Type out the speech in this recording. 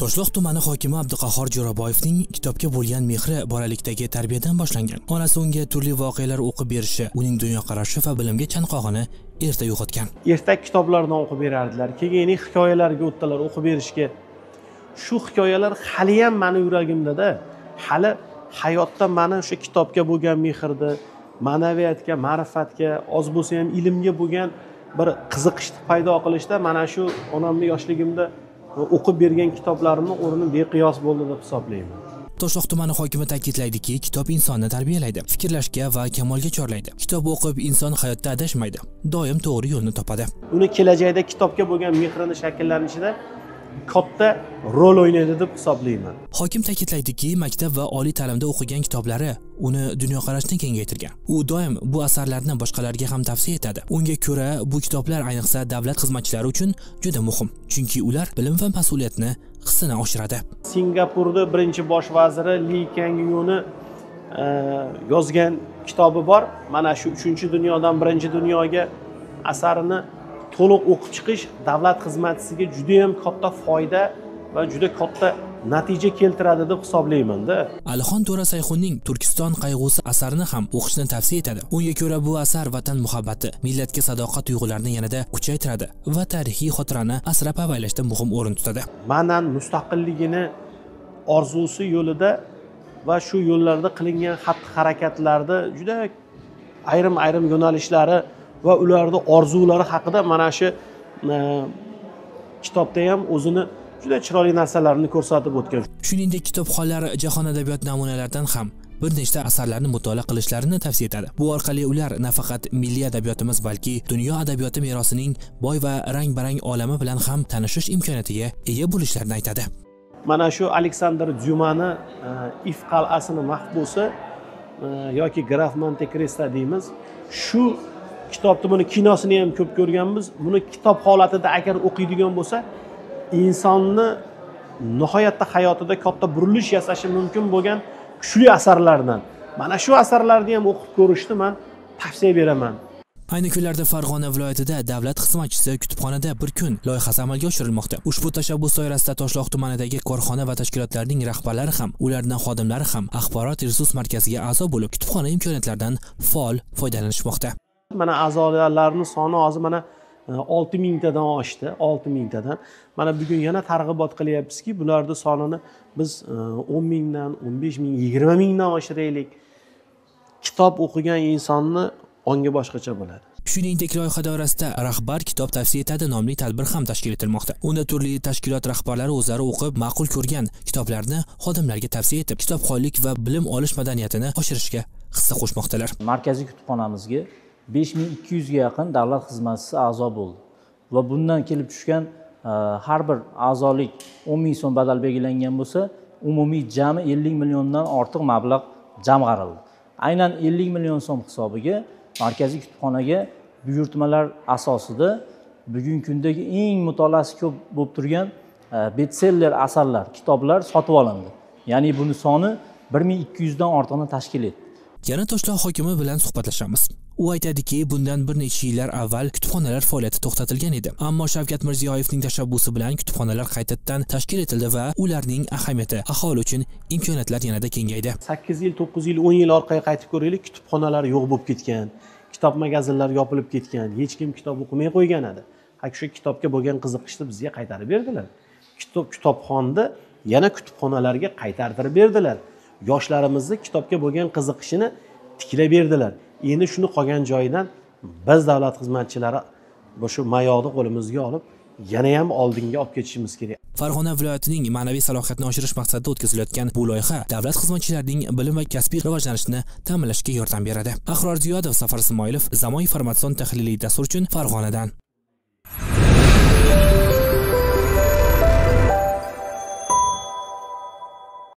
Toshloq tumani hokimi Abduqahhor Jo'raboyevning kitobga bo'lgan mehri bolalikdagi tarbiyadan boshlangan. Onasi unga turli voqealar o'qib berishi, uning dunyoqarashi va bilimga chanqog'ini erta uyg'otgan. Ertak kitoblardan o'qib berardilar. Keyin hikoyalarga o'tdilar o'qib berishga. Shu hikoyalar hali ham meni yuragimda-da. Hali hayotda meni o'sha kitobga bo'lgan mehrni, ma'naviyatga, ma'rifatga, oz bo'lsa ham ilmga bo'lgan bir qiziqishni paydo qilishda mana shu onamning yoshligimda o'qib bergan kitoblarimning o'rni beqiyos bo'ldi deb hisoblayman. Toshloq tumani hokimi ta'kidlaydiki, kitob insonni tarbiyalaydi, fikrlashga va kamolga chorlaydi. Kitob o'qib inson hayotda adashmaydi, doim to'g'ri yo'lni topadi. Uni kelajakda kitobga bo'lgan mehrini shakllanishida katta rol o'ynaydi deb hisoblayman. Hokim ta'kidlaydiki, maktab va oliy ta'limda o'qigan kitoblari uni dunyoqarashni kengaytirgan. U doim bu asarlarni boshqalarga ham tavsiya etadi. Unga ko'ra, bu kitoblar ayniqsa davlat xizmatchilari uchun juda muhim, chunki ular bilim va mas'uliyatni hissini oshiradi. Singapurda birinchi bosh vaziri Li Kuan Yew'ni yozgan kitobi bor. Mana shu 3-dunyodan 1-dunyoga asarini to'liq o'qib chiqish davlat xizmatchisiga juda ham katta foyda va juda katta natija keltiradi deb hisoblayman-da. Alixon To'ra Sayxunning Turkiston qayg'usi asarini ham o'qishni tavsiya etadi. Unga ko'ra bu asar vatan muhabbati, millatga sadoqat tuyg'ularini yanada kuchaytiradi va tarixiy xotirani asrab-avaylashda muhim o'rin tutadi. Mandan mustaqilligini orzusi yo'lida va shu yo'llarda qilingan xatti-harakatlarda juda ayrim yo'nalishlari va ularning orzulari haqida mana shu kitobda ham o'zini juda chiroyli narsalarni ko'rsatib o'tgan. Shuningdek, kitobxonlar jahon adabiyot namunalaridan ham bir nechta asarlarni mutolaa qilishlarini tavsiya etadi. Bu orqali ular nafaqat milliy adabiyotimiz, balki dunyo adabiyoti merosining boy va rang-barang olami bilan ham tanishish imkoniyatiga ega bo'lishlarini aytadi. Mana shu Aleksandr Dyumani If qal'asini mahbusi yoki Graf Monte Cristo deymiz. Shu kitobni, buni kinosini ham ko'p ko'rganmiz. Buni kitob holatida agar o'qiydigan bo'lsa, insonni nihoyatda hayotida katta burilish yasashi mumkin bo'lgan kuchli asarlardan. Mana shu asarlarni ham o'qib ko'rishni men tavsiya beraman. Ayni kunlarda Farg'ona viloyatida davlat xizmatchisi kutubxonada bir kun loyihasi amalga oshirilmoqda. Ushbu tashabbus doirasida Toshloq tumanidagi korxona va tashkilotlarning rahbarlari ham, ularning xodimlari ham axborot resurs markaziga a'zo bo'lib, kutubxona imkoniyatlaridan faol foydalanishmoqda. Mana a'zolarning soni hozir mana 6000 tadan oshdi, 6000 tadan. Mana bugun yana targ'ibot qilyapmizki, bularning sonini biz 10 mingdan, 15 ming, 20 mingdan oshiraylik. Kitob o'qigan insonni ongi boshqacha bo'ladi. Shuningdek, loyiha doirasida Rahbar kitob tavsiya etadi nomli tadbir ham tashkil etilmoqda. Unda turli tashkilot rahbarlari o'zlari o'qib, ma'qul ko'rgan kitoblarni xodimlarga tavsiya etib, kitobxonlik va bilim olish madaniyatini oshirishga hissa qo'shmoqdalar. Markaziy kutubxonamizga 5200 ga yaqin davlat xizmatchisi a'zo bo'ldi va bundan kelib tushgan har bir a'zolik 10 ming so'm badal belgilangan bo'lsa, umumiy jami 50 milliondan ortiq mablag' jamg'arildi. Aynan 50 million so'm hisobiga markaziy kutubxonaga buyurtmalar asosida bugungi kundagi eng mutolaasi ko'p bo'lib turgan bestseller asarlar, kitoblar sotib olindi. Ya'ni buni soni 1200 dan ortiqni tashkil etdi. Yana Toshloq hokimi bilan suhbatlashamiz. U aytadiki, bundan bir necha yillar avval kutubxonalar faoliyati to'xtatilgan edi. Ammo Shavkat Mirziyoyevning tashabbusi bilan kutubxonalar qaytadan tashkil etildi va ularning ahamiyati aholi uchun imkoniyatlar yanada kengaydi. 8 yil, 9 yil, 10 yil orqaga qaytib ko'raylik, kutubxonalar yo'q bo'lib ketgan, kitob magazinlar yopilib ketgan, hech kim kitob o'qimay qo'ygan edi. Shu kitobga bo'lgan qiziqishni bizga qaytarib berdilar. Kitobxonni yana kutubxonalarga qaytartirib berdilar. Yoshlarimizni kitobga bo'lgan qiziqishini tiklab berdilar. Endi shuni qolgan joyidan biz davlat xizmatchilari shu mayoqni qo'limizga olib, yana ham oldinga olib ketishimiz kerak. Farg'ona viloyatining ma'naviy salohiyatini oshirish maqsadida o'tkazilayotgan bu loyiha davlat xizmatchilarining bilim va kasbiy rivojlanishini ta'minlashga yordam beradi. Ahror Ziyodov, Safar Ismoilov, Zamon informatsion tahliliy dastur uchun Farg'onadan.